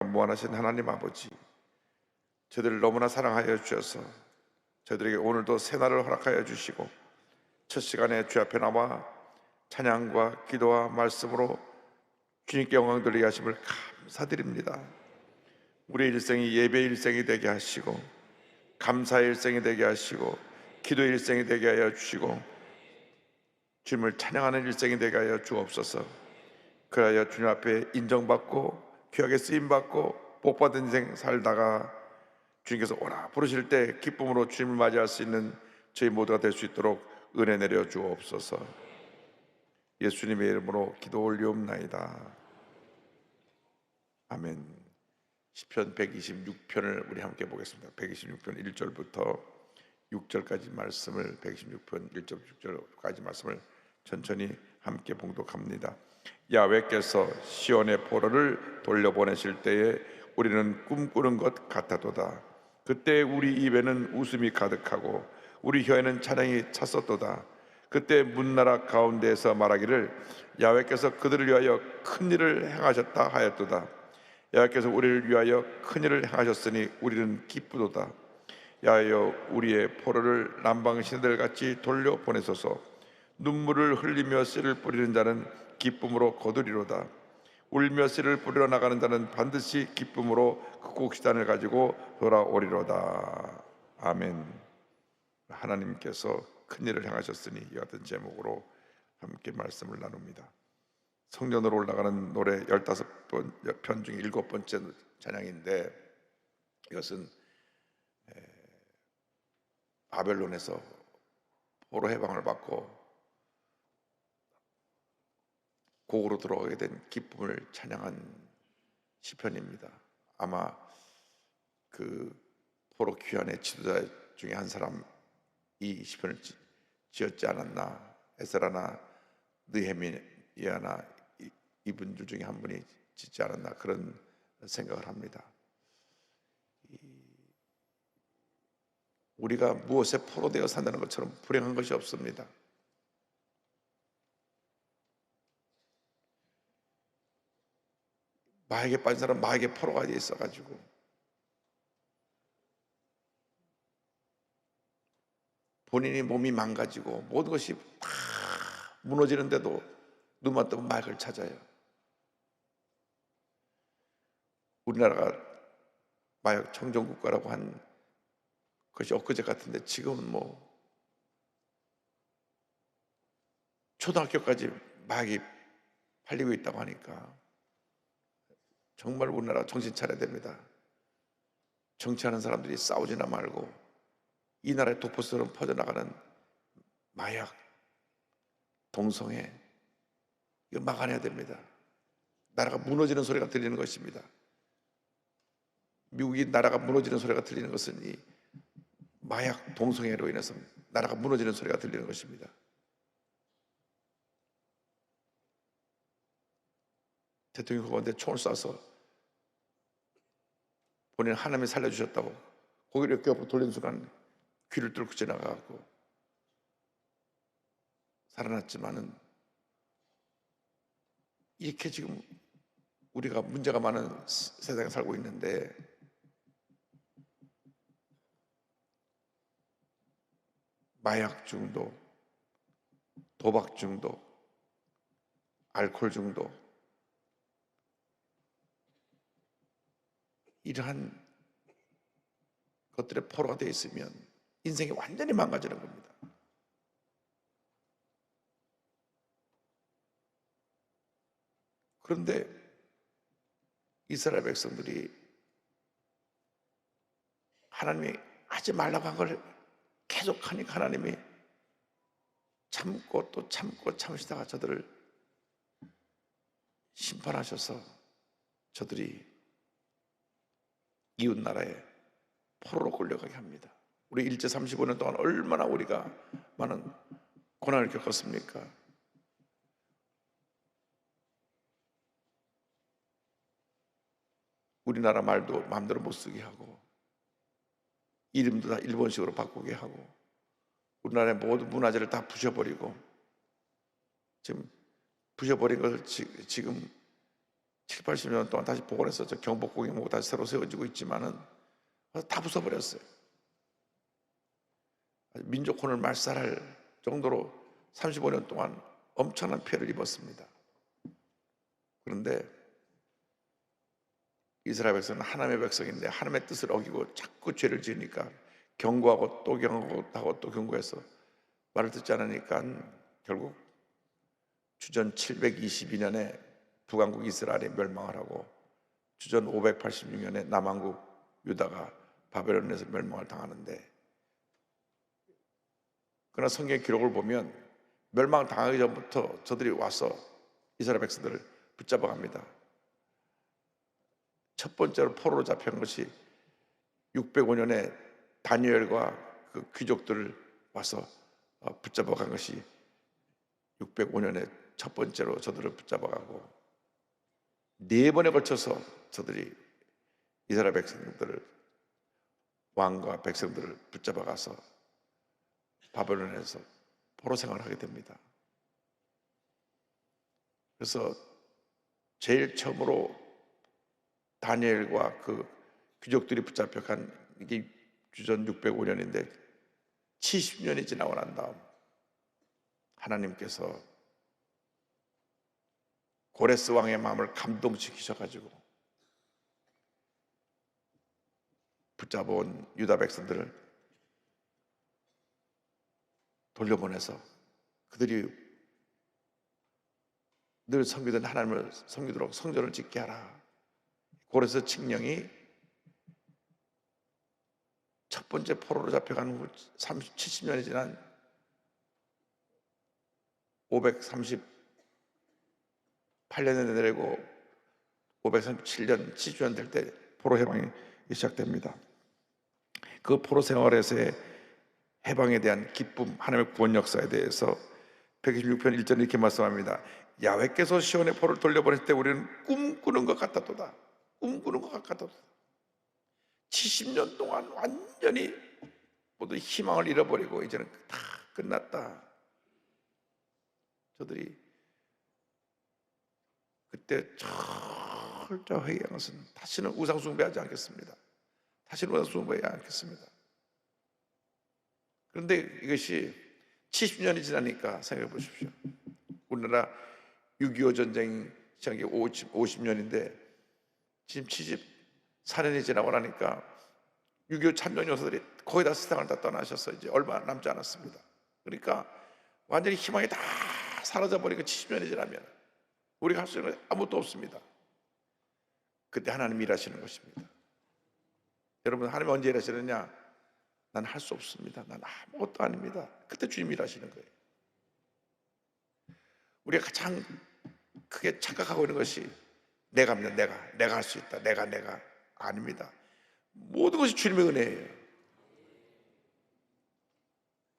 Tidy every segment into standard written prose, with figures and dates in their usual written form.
무한하신 하나님 아버지, 저희들을 너무나 사랑하여 주셔서 저희들에게 오늘도 새날을 허락하여 주시고 첫 시간에 주 앞에 나와 찬양과 기도와 말씀으로 주님께 영광 돌리게 하심을 감사드립니다. 우리의 일생이 예배의 일생이 되게 하시고 감사의 일생이 되게 하시고 기도의 일생이 되게 하여 주시고 주님을 찬양하는 일생이 되게 하여 주옵소서. 그래야 주님 앞에 인정받고 귀하게 쓰임받고 복받은 인생 살다가 주님께서 오라 부르실 때 기쁨으로 주님을 맞이할 수 있는 저희 모두가 될 수 있도록 은혜 내려 주옵소서. 예수님의 이름으로 기도 올리옵나이다. 아멘. 시편 126편을 우리 함께 보겠습니다. 126편 1절부터 6절까지 말씀을 126편 1절 6절까지 말씀을 천천히 함께 봉독합니다. 야훼께서 시온의 포로를 돌려보내실 때에 우리는 꿈꾸는 것 같았도다. 그때 우리 입에는 웃음이 가득하고 우리 혀에는 찬양이 찼었도다. 그때 문나라 가운데에서 말하기를 야훼께서 그들을 위하여 큰 일을 행하셨다 하였도다. 야훼께서 우리를 위하여 큰 일을 행하셨으니 우리는 기쁘도다. 야하여 우리의 포로를 남방 시내들같이 돌려보내소서. 눈물을 흘리며 씨를 뿌리는 자는 기쁨으로 거두리로다. 울며 씨를 뿌리러 나가는 자는 반드시 기쁨으로 그 곡식단을 가지고 돌아오리로다. 아멘. 하나님께서 큰일을 행하셨으니 이 같은 제목으로 함께 말씀을 나눕니다. 성전으로 올라가는 노래 15편 중에 7번째 찬양인데, 이것은 바벨론에서 포로 해방을 받고 고국으로 들어오게 된 기쁨을 찬양한 시편입니다. 아마 그 포로 귀환의 지도자 중에 한 사람이 이 시편을 지었지 않았나. 에스라나 느헤미야나 이분들 중에 한 분이 짓지 않았나, 그런 생각을 합니다. 우리가 무엇에 포로되어 산다는 것처럼 불행한 것이 없습니다. 마에게 빠진 사람 마에게 포로가 되어 있어가지고 본인이 몸이 망가지고 모든 것이 다 무너지는데도 눈만 뜨면 마약을 찾아요. 우리나라가 마약 청정국가라고 한 것이 엊그제 같은데 지금은 뭐 초등학교까지 마약이 팔리고 있다고 하니까 정말 우리나라 정신 차려야 됩니다. 정치하는 사람들이 싸우지나 말고 이 나라의 독보처럼 퍼져나가는 마약, 동성애, 이거 막아내야 됩니다. 나라가 무너지는 소리가 들리는 것입니다. 미국이 나라가 무너지는 소리가 들리는 것은 이 마약, 동성애로 인해서 나라가 무너지는 소리가 들리는 것입니다. 대통령 후보한테 총을 쏴서 본인 하나님이 살려주셨다고 고개를 이렇게 옆으로 돌리는 순간 귀를 뚫고 지나가고 살아났지만은, 이렇게 지금 우리가 문제가 많은 세상에 살고 있는데 마약 중독, 도박 중독, 알코올 중독, 이러한 것들에 포로가 되어 있으면 인생이 완전히 망가지는 겁니다. 그런데 이스라엘 백성들이 하나님이 하지 말라고 한 걸 계속하니까 하나님이 참고 또 참고 참으시다가 저들을 심판하셔서 저들이 이웃 나라에 포로로 끌려가게 합니다. 우리 일제 35년 동안 얼마나 우리가 많은 고난을 겪었습니까? 우리나라 말도 마음대로 못 쓰게 하고 이름도 다 일본식으로 바꾸게 하고 우리나라의 모든 문화재를 다 부셔버리고, 지금 부셔버린 것을 지금 7, 80년 동안 다시 복원해서 저 경복궁이 뭐 다시 새로 세워지고 있지만은 다 부숴버렸어요. 민족혼을 말살할 정도로 35년 동안 엄청난 피해를 입었습니다. 그런데 이스라엘 백성은 하나님의 백성인데 하나님의 뜻을 어기고 자꾸 죄를 지으니까 경고하고 또 경고하고 또 경고해서 말을 듣지 않으니까 결국 주전 722년에 북왕국 이스라엘이 멸망을 하고 주전 586년에 남왕국 유다가 바벨론에서 멸망을 당하는데, 그러나 성경의 기록을 보면 멸망을 당하기 전부터 저들이 와서 이스라엘 백성들을 붙잡아 갑니다. 첫 번째로 포로로 잡혀간 것이 605년에 다니엘과 그 귀족들을 와서 붙잡아 간 것이 605년에 첫 번째로 저들을 붙잡아 가고, 네 번에 걸쳐서 저들이 이스라엘 백성들을, 왕과 백성들을 붙잡아 가서 바벨론에서 포로 생활을 하게 됩니다. 그래서 제일 처음으로 다니엘과 그 귀족들이 붙잡혀 간 이게 주전 605년인데 70년이 지나고 난 다음 하나님께서 고레스 왕의 마음을 감동시키셔가지고 붙잡아온 유다 백성들을 돌려보내서 그들이 늘 섬기던 하나님을 섬기도록 성전을 짓게 하라. 고레스 칙령이 첫 번째 포로로 잡혀간 후 70년이 지난 538년에 내리고 537년 70년 될 때 포로 해방이 시작됩니다. 그 포로 생활에서의 해방에 대한 기쁨, 하나님의 구원 역사에 대해서 126편 1절에 이렇게 말씀합니다. 야훼께서 시온의 포로를 돌려보낼 때 우리는 꿈꾸는 것 같았도다. 꿈꾸는 것 같았도다. 70년 동안 완전히 모두 희망을 잃어버리고 이제는 다 끝났다. 저들이 그때 철저히 회개한 것은 다시는 우상 숭배하지 않겠습니다. 다시는 우상 숭배하지 않겠습니다. 그런데 이것이 70년이 지나니까 생각해 보십시오. 우리나라 6.25 전쟁 시작이 50년인데 지금 74년이 지나고 나니까 6.25 참전 요소들이 거의 다 세상을 다 떠나셔서 이제 얼마 남지 않았습니다. 그러니까 완전히 희망이 다 사라져버리고 70년이 지나면 우리가 할 수 있는 건 아무것도 없습니다. 그때 하나님이 일하시는 것입니다. 여러분, 하나님이 언제 일하시느냐? 난 할 수 없습니다. 난 아무것도 아닙니다. 그때 주님이 일하시는 거예요. 우리가 가장 크게 착각하고 있는 것이 내가 할 수 있다. 내가 아닙니다. 모든 것이 주님의 은혜예요.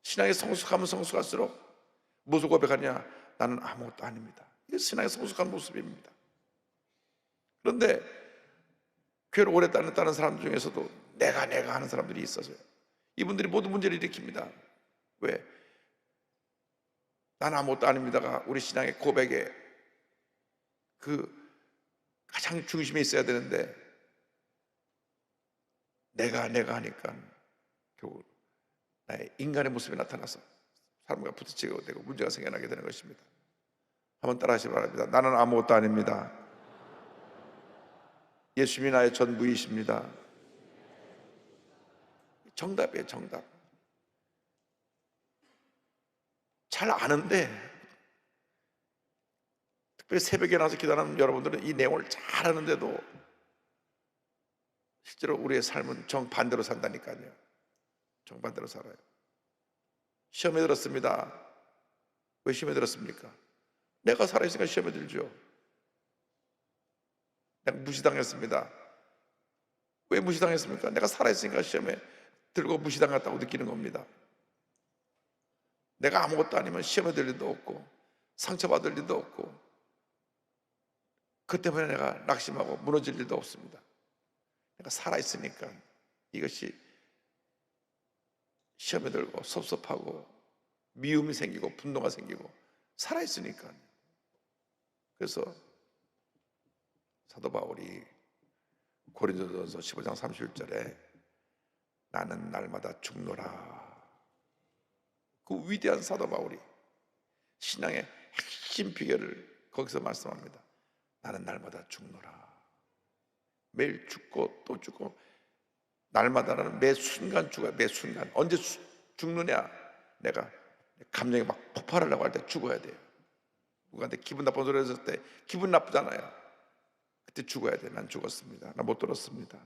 신앙이 성숙하면 성숙할수록 무슨 고백하냐? 나는 아무것도 아닙니다. 이게 신앙의 성숙한 모습입니다. 그런데 교회를 오래 다녔다는 사람들 중에서도 내가 하는 사람들이 있어서요. 이분들이 모든 문제를 일으킵니다. 왜? 난 아무것도 아닙니다가 우리 신앙의 고백에 그 가장 중심에 있어야 되는데 내가 하니까 결국 나의 인간의 모습이 나타나서 사람과 부딪히게 되고 문제가 생겨나게 되는 것입니다. 한번 따라하시기 바랍니다. 나는 아무것도 아닙니다. 예수님이 나의 전부이십니다. 정답이에요, 정답. 잘 아는데, 특별히 새벽에 나와서 기도하는 여러분들은 이 내용을 잘 아는데도 실제로 우리의 삶은 정반대로 산다니까요. 정반대로 살아요. 시험에 들었습니다. 왜 시험에 들었습니까? 내가 살아있으니까 시험에 들죠. 내가 무시당했습니다. 왜 무시당했습니까? 내가 살아있으니까 시험에 들고 무시당했다고 느끼는 겁니다. 내가 아무것도 아니면 시험에 들 일도 없고 상처받을 일도 없고 그 때문에 내가 낙심하고 무너질 일도 없습니다. 내가 살아있으니까 이것이 시험에 들고 섭섭하고 미움이 생기고 분노가 생기고 살아있으니까. 그래서 사도 바울이 고린도전서 15장 31절에 나는 날마다 죽노라. 그 위대한 사도 바울이 신앙의 핵심 비결을 거기서 말씀합니다. 나는 날마다 죽노라. 매일 죽고 또 죽고, 날마다는 매 순간 죽어요. 매 순간. 언제 죽느냐? 내가 감정이 막 폭발하려고 할 때 죽어야 돼요. 누구한테 기분 나쁜 소리 했을 때 기분 나쁘잖아요. 그때 죽어야 돼. 난 죽었습니다. 난 못 들었습니다.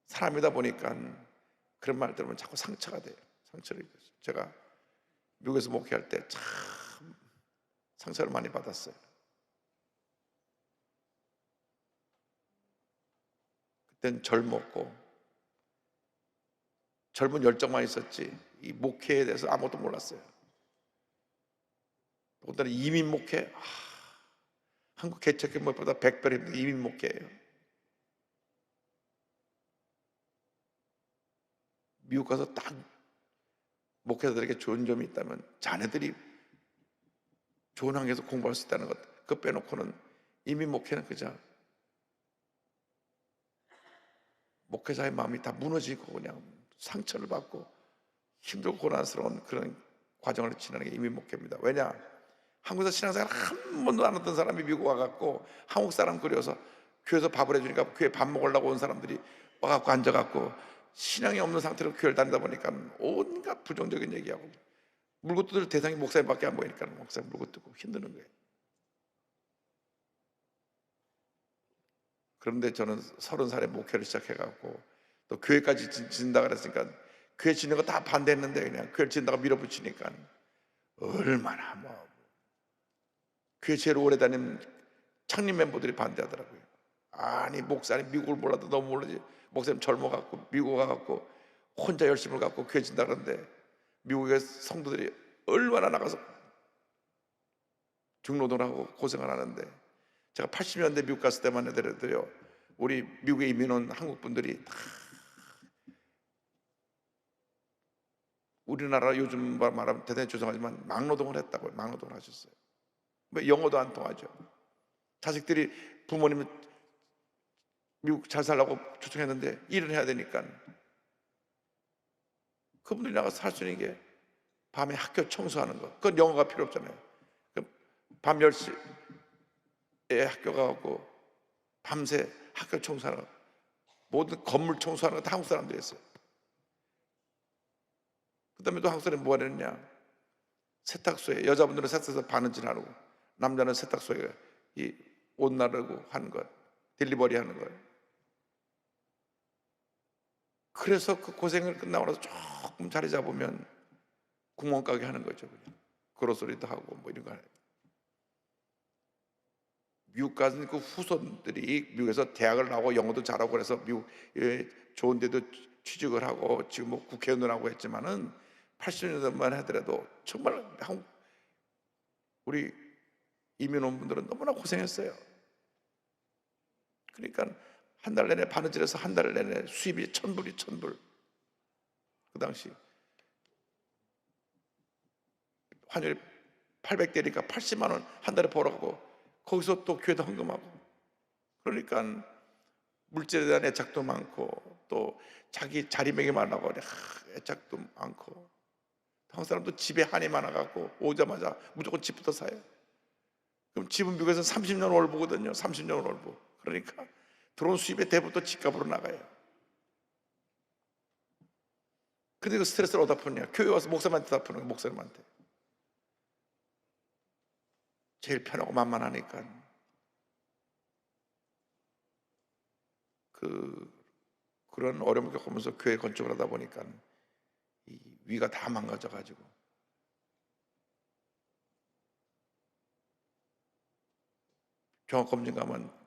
사람이다 보니까 그런 말 들으면 자꾸 상처가 돼요. 상처를 입어요. 제가 미국에서 목회할 때 참 상처를 많이 받았어요. 그땐 젊었고 젊은 열정만 있었지 이 목회에 대해서 아무것도 몰랐어요. 더군다나 이민 목회, 한국 개척교 무엇보다 100배 힘든 이민 목회예요. 미국 가서 딱 목회자들에게 좋은 점이 있다면 자녀들이 좋은 환경에서 공부할 수 있다는 것, 그거 빼놓고는 이민 목회는 그저 목회자의 마음이 다 무너지고 그냥 상처를 받고 힘들고 고난스러운 그런 과정을 지나는 게 이민 목회입니다. 왜냐? 한국에서 신앙생활 한 번도 안 했던 사람이 미국 와갖고 한국 사람 그려서 교회에서 밥을 해주니까 교회 밥 먹으려고 온 사람들이 와갖고 앉아갖고 신앙이 없는 상태로 교회를 다니다 보니까 온갖 부정적인 얘기하고 물고 뜯을 대상이 목사님밖에 안 보이니까 목사님 물고 뜯고 힘드는 거예요. 그런데 저는 30살에 목회를 시작해갖고 또 교회까지 짓는다 그랬으니까 교회 짓는 거 다 반대했는데 그냥 교회 짓는다고 밀어붙이니까 얼마나 교회 제일 오래 다닌 창립 멤버들이 반대하더라고요. 아니 목사님 미국을 몰라도 너무 모르지, 목사님 젊어갖고 미국 가갖고 혼자 열심을 갖고 교회 짓는다 그러는데 미국의 성도들이 얼마나 나가서 중노동을 하고 고생을 하는데, 제가 80년대 미국 갔을 때만 해도요 우리 미국에 이민 온 한국 분들이 다 우리나라 요즘 말하면 대단히 죄송하지만 막노동을 했다고요. 막노동을 하셨어요. 왜? 영어도 안 통하죠. 자식들이 부모님 미국 잘 살라고 초청했는데 일을 해야 되니까 그분들이 나가서 살 수 있는 게 밤에 학교 청소하는 거, 그건 영어가 필요 없잖아요. 밤 10시에 학교 가고 밤새 학교 청소하는 거, 모든 건물 청소하는 거 다 한국 사람들이 했어요. 그 다음에 또 한국 사람이 뭐 하느냐, 세탁소에 여자분들은 세탁소에서 바느질 하고 남자는 세탁소에 이 옷 나르고 하는 것, 딜리버리 하는 거예요. 그래서 그 고생을 끝나고 나서 조금 자리 잡으면 구멍가게 하는 거죠. 그냥 그로소리도 하고 뭐 이런 거 하는. 미국 가서 그 후손들이 미국에서 대학을 나오고 영어도 잘하고 그래서 미국에 좋은 데도 취직을 하고 지금 뭐 국회의원을 하고 했지만은 80년대만 하더라도 정말 한국 우리 이민 온 분들은 너무나 고생했어요. 그러니까 한 달 내내 바느질해서 한 달 내내 수입이 1,000불이 1,000불. 그 당시 환율이 800대니까 80만 원 한 달에 벌어가고 거기서 또 교회도 헌금하고, 그러니까 물질에 대한 애착도 많고 또 자기 자리매김하려고 애착도 많고, 한국 사람도 집에 한이 많아갖고 오자마자 무조건 집부터 사요. 그럼 집은 미국에서 30년 월보거든요. 30년 월보. 그러니까 들어온 수입의 대부분 집값으로 나가요. 근데 그 스트레스를 어디다 푸냐? 교회 와서 목사님한테 다 푸는 거예요. 목사님한테. 제일 편하고 만만하니까. 그런 어려움을 겪으면서 교회 건축을 하다 보니까 이 위가 다 망가져가지고 종합검진 가면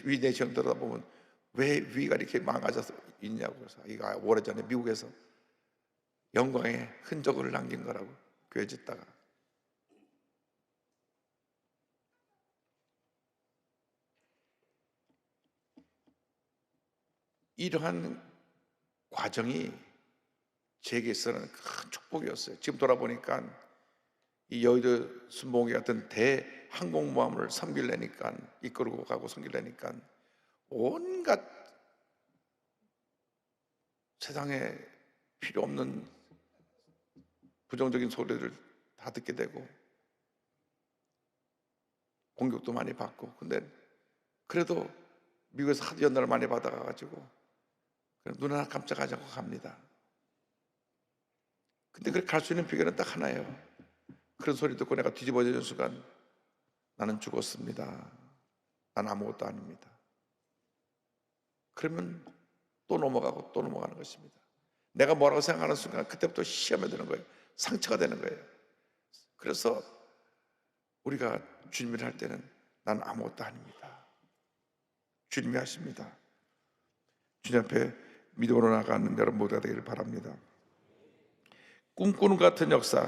위 내시경 들어다보면 왜 위가 이렇게 망가져서 있냐고. 그래서 이거 오래전에 미국에서 영광의 흔적을 남긴 거라고, 교회 짓다가. 이러한 과정이 제게서는 큰 축복이었어요. 지금 돌아보니까 이 여의도 순복음회 같은 항공모함을 섬기려니까, 이끌고 가고 섬기려니까 온갖 세상에 필요 없는 부정적인 소리를 다 듣게 되고 공격도 많이 받고, 근데 그래도 미국에서 하도 연락을 많이 받아가지고 눈 하나 깜짝하지 않고 갑니다. 근데 그렇게 갈 수 있는 비결은 딱 하나예요. 그런 소리 듣고 내가 뒤집어지는 순간 나는 죽었습니다, 난 아무것도 아닙니다. 그러면 또 넘어가고 또 넘어가는 것입니다. 내가 뭐라고 생각하는 순간 그때부터 시험에 드는 거예요. 상처가 되는 거예요. 그래서 우리가 주님을 할 때는 난 아무것도 아닙니다, 주님이 하십니다. 주님 앞에 믿음으로 나가는 여러분 모두가 되기를 바랍니다. 꿈꾸는 같은 역사,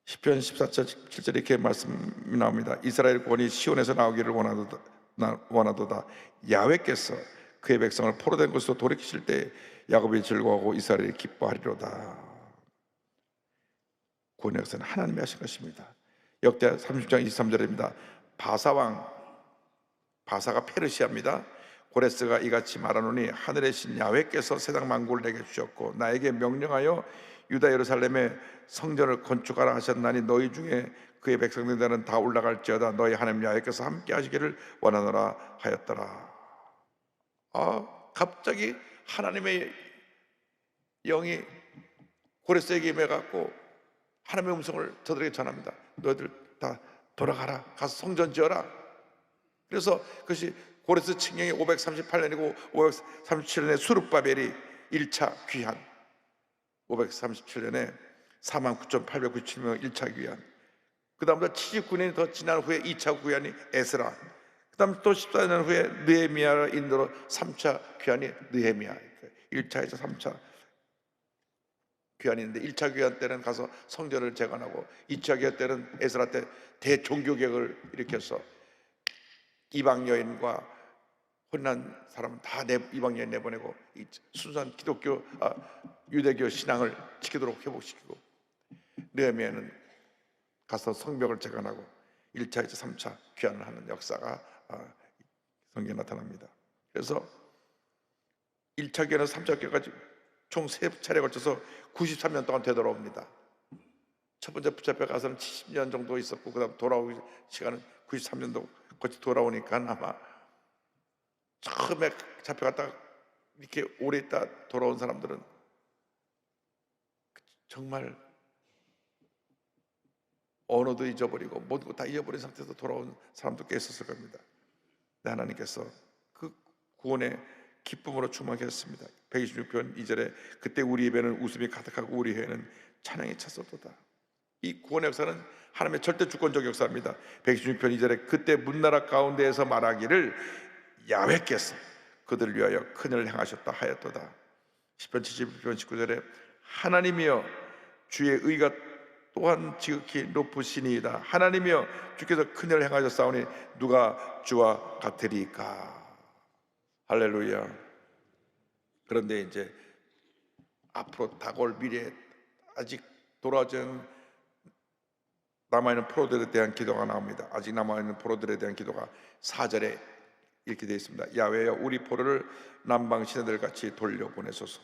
시편 14절 7절에 이렇게 말씀이 나옵니다. 이스라엘 권이 시온에서 나오기를 원하도다. 야훼께서 그의 백성을 포로된 곳으로 돌이키실 때 야곱이 즐거워하고 이스라엘이 기뻐하리로다. 구원의 역사는 하나님이 하신 것입니다. 역대 30장 23절입니다. 바사가 페르시아입니다. 고레스가 이같이 말하노니 하늘의 신 야훼께서 세상 만국을 내게 주셨고 나에게 명령하여 유다 예루살렘에 성전을 건축하라 하셨나니 너희 중에 그의 백성들은 다 올라갈지어다. 너희 하나님 야훼께서 함께 하시기를 원하노라 하였더라. 갑자기 하나님의 영이 고레스에게 임해갖고 하나님의 음성을 저들에게 전합니다. 너희들 다 돌아가라, 가서 성전 지어라. 그래서 그것이 고레스 칙령이 538년이고 537년에 수룹바벨이 1차 귀환, 537년에 49,897명 1차 귀환, 그 다음부터 79년이 더 지난 후에 2차 귀환이 에스라, 그 다음 또 14년 후에 느헤미야를 인도로 3차 귀환이 느헤미야. 1차에서 3차 귀환이 있는데 1차 귀환 때는 가서 성전을 재건하고 2차 귀환 때는 에스라 때 대종교개혁을 일으켜서 이방 여인과 혼난 사람은 다 이방 여인 내보내고 순수한 유대교 신앙을 지키도록 회복시키고, 느헤미야는 가서 성벽을 재건하고 1차에서 3차 귀환을 하는 역사가 성경에 나타납니다. 그래서 1차 귀환은 3차 귀환까지 총 3차례에 걸쳐서 93년 동안 되돌아옵니다. 첫 번째 붙잡혀 가서는 70년 정도 있었고, 그 다음 돌아오기 시간은 93년도 거치 돌아오니까 아마 처음에 잡혀갔다가 이렇게 오래 있다 돌아온 사람들은 정말 언어도 잊어버리고 모든 거 다 잊어버린 상태에서 돌아온 사람도 꽤 있었을 겁니다. 하나님께서 그 구원의 기쁨으로 충만케 하셨습니다. 126편 2절에 그때 우리 입에는 웃음이 가득하고 우리 혀에는 찬양이 찼었도다. 이 구원의 역사는 하나님의 절대 주권적 역사입니다. 126편 2절에 그때 문나라 가운데에서 말하기를 야훼께서 그들을 위하여 큰일을 행하셨다 하였도다. 10편 71편 19절에 하나님이여 주의 의가 또한 지극히 높으시니이다. 하나님이여 주께서 큰일을 행하셨사오니 누가 주와 같으리까. 할렐루야. 그런데 이제 앞으로 다가올 미래에 아직 돌아오지 남아있는 포로들에 대한 기도가 나옵니다. 아직 남아있는 포로들에 대한 기도가 4절에 이렇게 되어 있습니다. 야훼여 우리 포로를 남방 시내들 같이 돌려보내소서.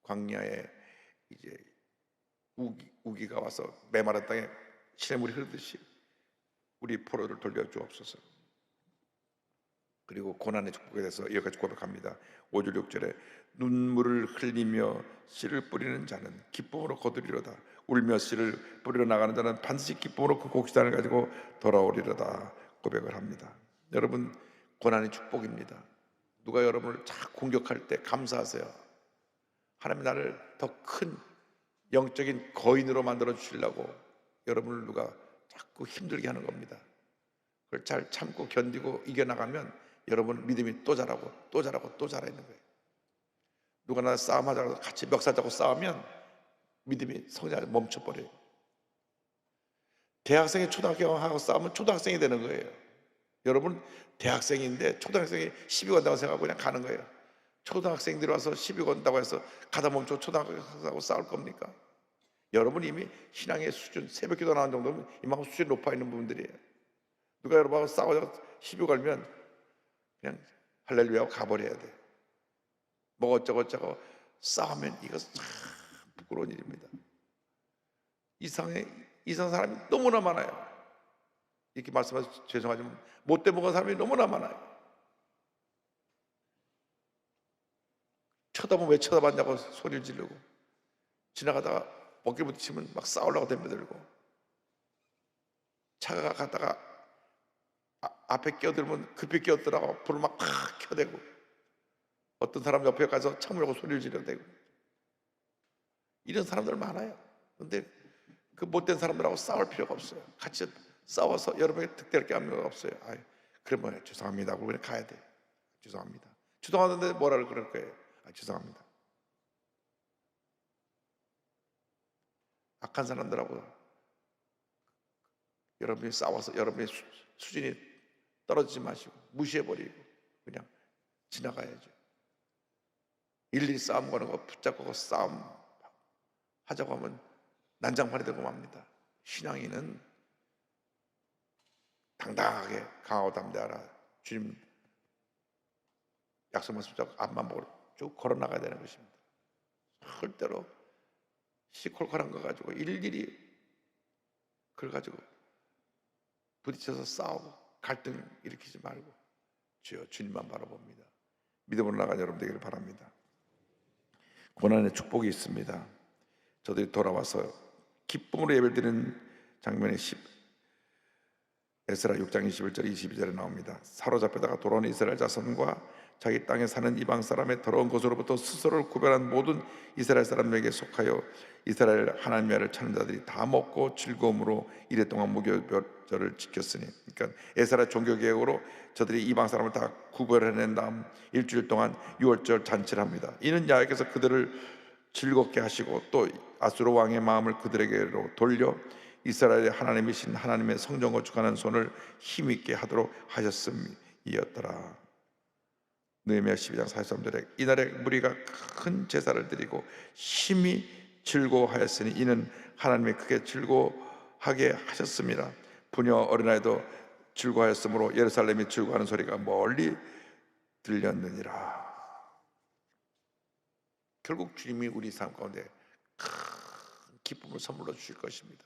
광야에 이제 우기가 와서 메마른 땅에 시냇물이 흐르듯이 우리 포로를 돌려주옵소서. 그리고 고난의 축복에 대해서 여기까지 고백합니다. 5절 6절에 눈물을 흘리며 씨를 뿌리는 자는 기쁨으로 거두리로다. 울며 씨를 뿌리러 나가는 자는 반드시 기쁨으로 그 곡식단을 가지고 돌아오리로다 고백을 합니다. 여러분, 고난이 축복입니다. 누가 여러분을 자꾸 공격할 때 감사하세요. 하나님 나를 더 큰 영적인 거인으로 만들어 주시려고 여러분을 누가 자꾸 힘들게 하는 겁니다. 그걸 잘 참고 견디고 이겨나가면 여러분 믿음이 또 자라고 또 자라고 또 자라 있는 거예요. 누가 나 싸움하자고 같이 멱살잡고 싸우면 믿음이 성장이 멈춰버려요. 대학생이 초등학생하고 싸우면 초등학생이 되는 거예요. 여러분 대학생인데 초등학생이 시비 건다고 생각하고 그냥 가는 거예요. 초등학생들이 와서 시비 건다고 해서 가다 멈춰 초등학생하고 싸울 겁니까? 여러분이 이미 신앙의 수준, 새벽기도 나온 정도면 이만큼 수준이 높아 있는 부분들이에요. 누가 여러분하고 싸워서 시비 걸면 그냥 할렐루야 하고 가버려야 돼. 뭐 어쩌고저쩌고 싸우면 이거 참 부끄러운 일입니다. 이상한 사람이 너무나 많아요. 이렇게 말씀하셔서 죄송하지만 못돼 먹은 사람이 너무나 많아요. 쳐다보면 왜 쳐다봤냐고 소리를 지르고, 지나가다가 어깨 부딪히면 막 싸우려고 덤벼들고, 차가 가다가 앞에 끼어들면 급히 끼어들라고 불을 막 켜대고, 어떤 사람 옆에 가서 참으려고 소리를 지르대고, 이런 사람들 많아요. 근데 그 못된 사람들하고 싸울 필요가 없어요. 같이 싸워서 여러분에게 득될 게 아무 거 없어요. 그러면 죄송합니다 하고 그냥 가야 돼. 죄송합니다. 죄송하는데 뭐라 그럴 거예요. 죄송합니다. 악한 사람들하고 여러분이 싸워서 여러분의 수준이 떨어지지 마시고 무시해버리고 그냥 지나가야죠. 일일이 싸움 거는 거 붙잡고 싸움 하자고 하면 난장판이 되고 맙니다. 신앙인은 당당하게 강하고 담대하라. 주님 약속 말씀 잡고 앞만 보고 쭉 걸어 나가야 되는 것입니다. 절대로 시콜콜한 거 가지고 일일이 그걸 가지고 부딪혀서 싸우고 갈등 일으키지 말고 주여 주님만 바라봅니다. 믿음으로 나가는 여러분 되기를 바랍니다. 고난의 축복이 있습니다. 저들이 돌아와서 기쁨으로 예배드리는 장면이 에스라 6장 21절 22절에 나옵니다. 사로잡혀다가 돌아온 이스라엘 자손과 자기 땅에 사는 이방 사람의 더러운 것으로부터 스스로를 구별한 모든 이스라엘 사람에게 속하여 이스라엘 하나님의 찾는 자들이 다 먹고 즐거움으로 이랫동안 무교절을 지켰으니, 그러니까 에스라 종교개혁으로 저들이 이방 사람을 다 구별해낸 다음 일주일 동안 유월절 잔치를 합니다. 이는 야훼께서 그들을 즐겁게 하시고 또 아수르 왕의 마음을 그들에게로 돌려 이스라엘의 하나님이신 하나님의 성전 건축하는 손을 힘있게 하도록 하셨음이었더라. 느헤미야 12장 43절에 이날에 무리가 큰 제사를 드리고 심히 즐거워하였으니 이는 하나님이 크게 즐거워하게 하셨습니다. 부녀 어린아이도 즐거워하였으므로 예루살렘이 즐거워하는 소리가 멀리 들렸느니라. 결국 주님이 우리 삶 가운데 큰 기쁨을 선물로 주실 것입니다.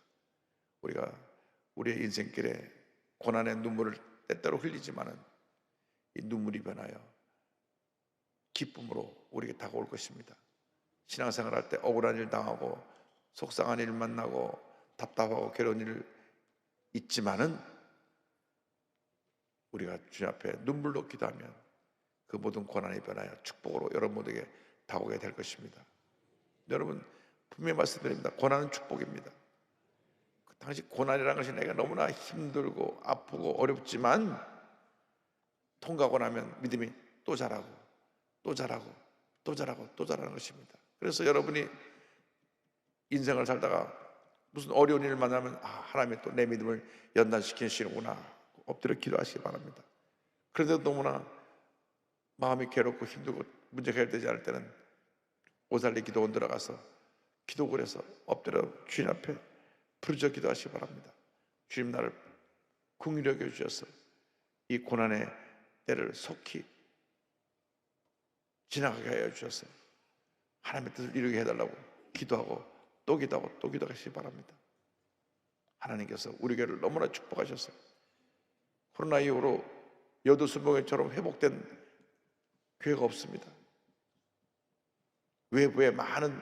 우리가 우리의 인생길에 고난의 눈물을 때때로 흘리지만은 이 눈물이 변하여 기쁨으로 우리에게 다가올 것입니다. 신앙생활 할 때 억울한 일 당하고 속상한 일 만나고 답답하고 괴로운 일 있지만은 우리가 주님 앞에 눈물로 기도하면 그 모든 고난이 변하여 축복으로 여러분 모두에게 다가오게 될 것입니다. 여러분 분명히 말씀드립니다. 고난은 축복입니다. 당시 고난이라는 것이 내가 너무나 힘들고 아프고 어렵지만 통과하고 나면 믿음이 또 자라고 또 자라고 또 자라고 또 자라는 것입니다. 그래서 여러분이 인생을 살다가 무슨 어려운 일을 만나면 하나님이 또 내 믿음을 연단시키시는구나 엎드려 기도하시기 바랍니다. 그런데도 너무나 마음이 괴롭고 힘들고 문제가 해결되지 않을 때는 오살리 기도원 들어가서 기도를 해서 엎드려 주님 앞에 부르짖어 기도하시기 바랍니다. 주님 나를 긍휼히 여겨 주셔서 이 고난의 때를 속히 지나가게 하여 주셔서 하나님의 뜻을 이루게 해달라고 기도하고 또 기도하고 또 기도하시기 바랍니다. 하나님께서 우리 교회를 너무나 축복하셔서 코로나 이후로 여도순복회처럼 회복된 교회가 없습니다. 외부에 많은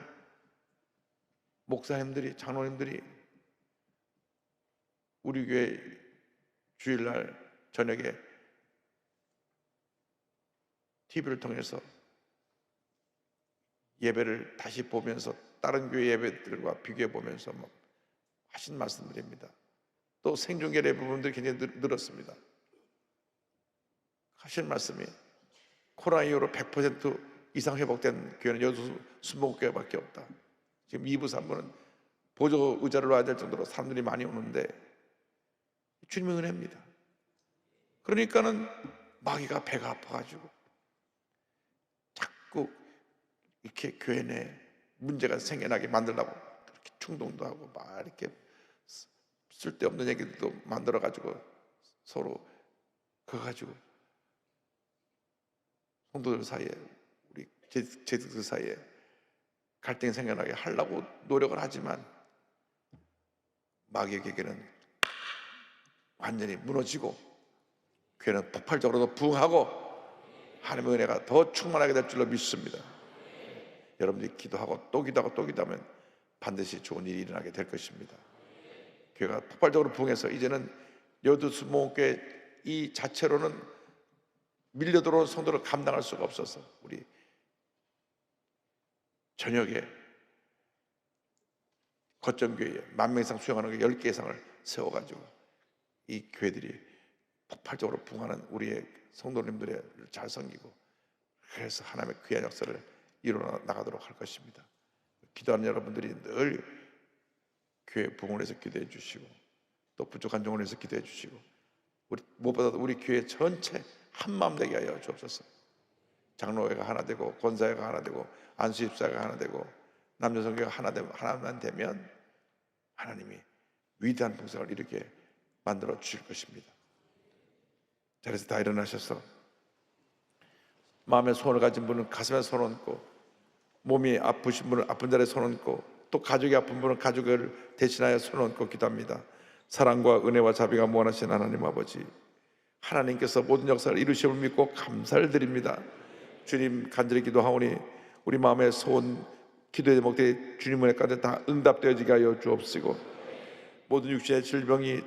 목사님들이 장로님들이 우리 교회 주일날 저녁에 TV를 통해서 예배를 다시 보면서 다른 교회 예배들과 비교해 보면서 하신 말씀드립니다. 또 생중계의 부분들이 굉장히 늘었습니다. 하신 말씀이 코로나 이후로 100% 이상 회복된 교회는 여수 순복교회밖에 없다. 지금 2부 3부는 보조 의자를 놔야 될 정도로 사람들이 많이 오는데 주님의 은혜입니다. 그러니까는 마귀가 배가 아파가지고 자꾸 이렇게 교회 내에 문제가 생겨나게 만들려고 그렇게 충동도 하고 막 이렇게 쓸데없는 얘기들도 만들어 가지고 서로 그거 가지고 성도들 사이에, 우리 제자들 사이에 갈등이 생겨나게 하려고 노력을 하지만 마귀에게는 완전히 무너지고 교회는 폭발적으로도 부흥하고 하나님의 은혜가 더 충만하게 될 줄로 믿습니다. 여러분들이 기도하고 또 기도하고 또 기도하면 반드시 좋은 일이 일어나게 될 것입니다. 교회가 폭발적으로 부흥해서 이제는 여두수목교회 이 자체로는 밀려 들어온 성도를 감당할 수가 없어서 우리 저녁에 거점교회에 10,000명 이상 수용하는 10개 이상을 세워가지고 이 교회들이 폭발적으로 부흥하는 우리의 성도님들을 잘 섬기고 그래서 하나님의 귀한 역사를 이루어 나가도록 할 것입니다. 기도하는 여러분들이 늘 교회 부흥을 위해서 기도해 주시고 또 부족한 종을 위해서 기도해 주시고 무엇보다도 우리 교회 전체 한마음 되게 하여 주옵소서. 장로회가 하나 되고 권사회가 하나 되고 안수집사가 하나 되고 남녀성교가 하나만 되면 하나님이 위대한 풍성을 이렇게 만들어 주실 것입니다. 자리에서 다 일어나셔서 마음에 소원을 가진 분은 가슴에 손 얹고, 몸이 아프신 분은 아픈 자리에 손 얹고, 또 가족이 아픈 분은 가족을 대신하여 손 얹고 기도합니다. 사랑과 은혜와 자비가 무한하신 하나님 아버지, 하나님께서 모든 역사를 이루심을 믿고 감사를 드립니다. 주님, 간절히 기도하오니 우리 마음의 소원, 기도의 제목들이 주님 은혜 가운데 다 응답되어지게 하여 주옵시고, 모든 육신의 질병이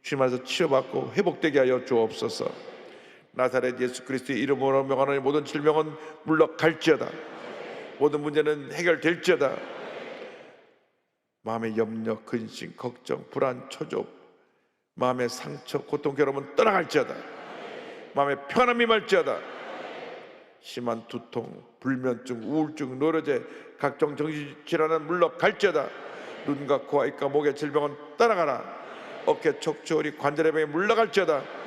주님 안에서 치료받고 회복되게 하여 주옵소서. 나사렛 예수 그리스도의 이름으로 명하노니 모든 질병은 물러갈지어다. 모든 문제는 해결될지어다. 마음의 염려, 근심, 걱정, 불안, 초조, 마음의 상처, 고통, 괴로움은 떠나갈지어다. 마음의 편함이 말지어다. 심한 두통, 불면증, 우울증, 노려제, 각종 정신질환은 물러갈지어다. 눈과 코와 입과 목의 질병은 떠나가라. 어깨 척추 관절의 병이 물러갈지어다.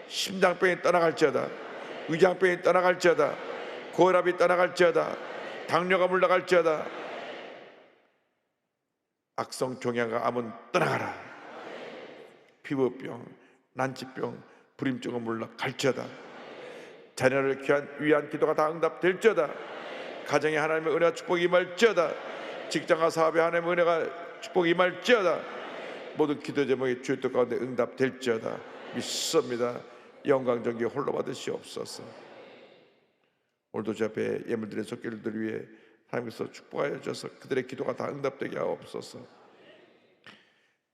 심장병이 떠나갈지어다. 위장병이 떠나갈지어다. 고혈압이 떠나갈지어다. 당뇨가 물러갈지어다. 악성 종양과 암은 떠나가라. 피부병, 난치병, 불임증은 물러갈지어다. 자녀를 위한 기도가 다 응답될지어다. 가정에 하나님의 은혜와 축복이 임할지어다. 직장과 사업에 하나님의 은혜가 축복이 임할지어다. 모든 기도 제목이 주의 뜻 가운데 응답될지어다. 믿습니다. 영광 존귀 홀로 받으시옵소서. 오늘도 주 앞에 예물드린 손길들 위해 하나님께서 축복하여 주셔서 그들의 기도가 다 응답되게 하옵소서.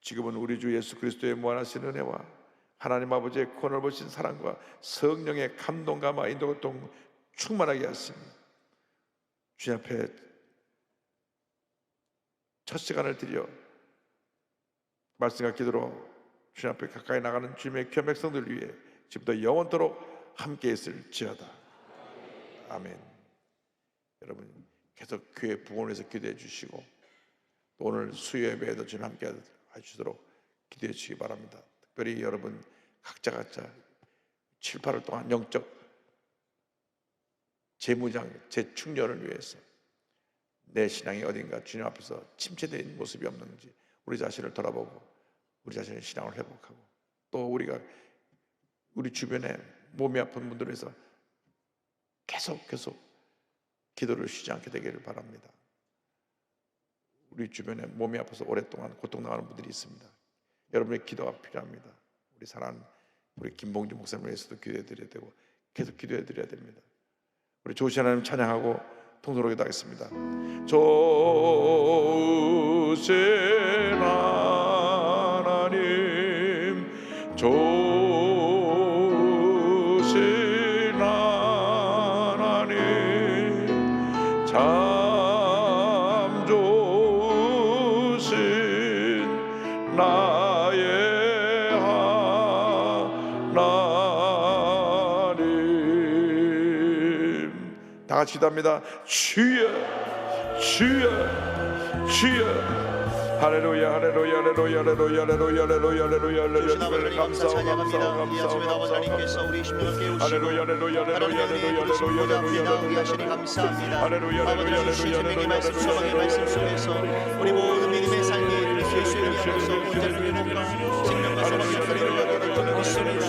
지금은 우리 주 예수 그리스도의 무한하신 은혜와 하나님 아버지의 권을 보신 사랑과 성령의 감동감화 인도고통 충만하게 하시니 주님 앞에 첫 시간을 드려 말씀과 기도로 주님 앞에 가까이 나가는 주님의 귀한 백성들 위해 지금부터 영원토록 함께 있을지어다. 아멘. 여러분 계속 교회 부흥을 위해서 기도해 주시고 또 오늘 수요 예배에도 주님 함께 해주시도록 기도해 주시기 바랍니다. 특별히 여러분 각자 7, 8월 동안 영적 재무장, 재충전을 위해서 내 신앙이 어딘가 주님 앞에서 침체되어 있는 모습이 없는지 우리 자신을 돌아보고 우리 자신의 신앙을 회복하고 또 우리가 우리 주변에 몸이 아픈 분들을 위해서 계속 기도를 쉬지 않게 되기를 바랍니다. 우리 주변에 몸이 아파서 오랫동안 고통당하는 분들이 있습니다. 여러분의 기도가 필요합니다. 우리 사랑하는 우리 김봉주 목사님을 위해서도 기도해 드려야 되고 계속 기도해 드려야 됩니다. 우리 좋으신 하나님 찬양하고 통솔하게 하겠습니다. 좋으신 하나님, 좋으신 하나님, 참 좋으신 나의 하나님. 다 같이 기도합니다. 주여, 주여, 주여, 할렐루야 할렐루야 할렐루야 할렐루야 할렐루야 할렐루야 할렐루야 주신 할렐루야 아버지 감사 찬양합니다. 이 아침에 아버지 하나님께서 우리 심령을 깨우시고 할렐루야 할렐루야 하나님의 은혜에 부르심 보좌 앞에 나오게 하시니 감사합니다. 아버지 주신 생명의 말씀 소망의 말씀 속에서 우리 모든 믿음의 삶이 예수의 이름으로서 온전히 회복과 생명과 소망의 하나님을 하게 되는 것입니다.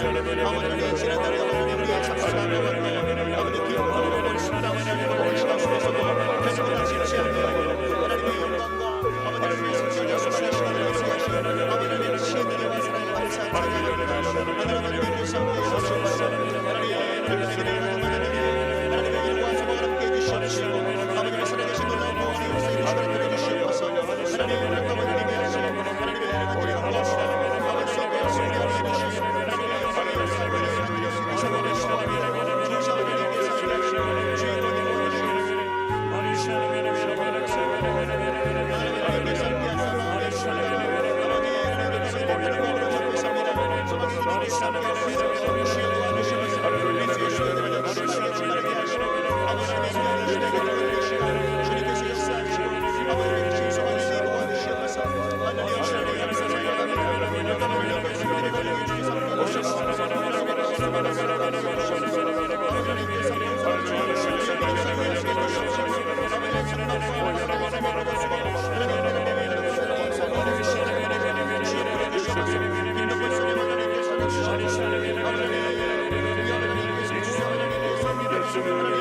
아버지 하나님 지난 날에 아버지 우리의 잠시 나눠왔던 아버지 기억하고 버리십니다. 하나님의 시간 속에서도 결코 다시지 않게 하나님의 영광과 아버지 주의 성령의 소망의 시간을 역사하시고 아버지 하나님의 시인들의 와사랑의 감사 찬양합니다. 하나님의 구성의 소중하사 하나님의 일과 소망을 함께 해주시옵시고 아버지의 살아계신 놀라운 보호의 역사의 시간을 들어주시옵소서. 하나님의 은혜가 아버지님의 하시고 하나님의 은혜가 드려옵시다. 아버지의 은혜가 소리하게 해주시고 하나님의 역사의 삶을 이사하게 시원하게 주시 아버지님께서 하시고 주인공이 되어주시고 할렐루야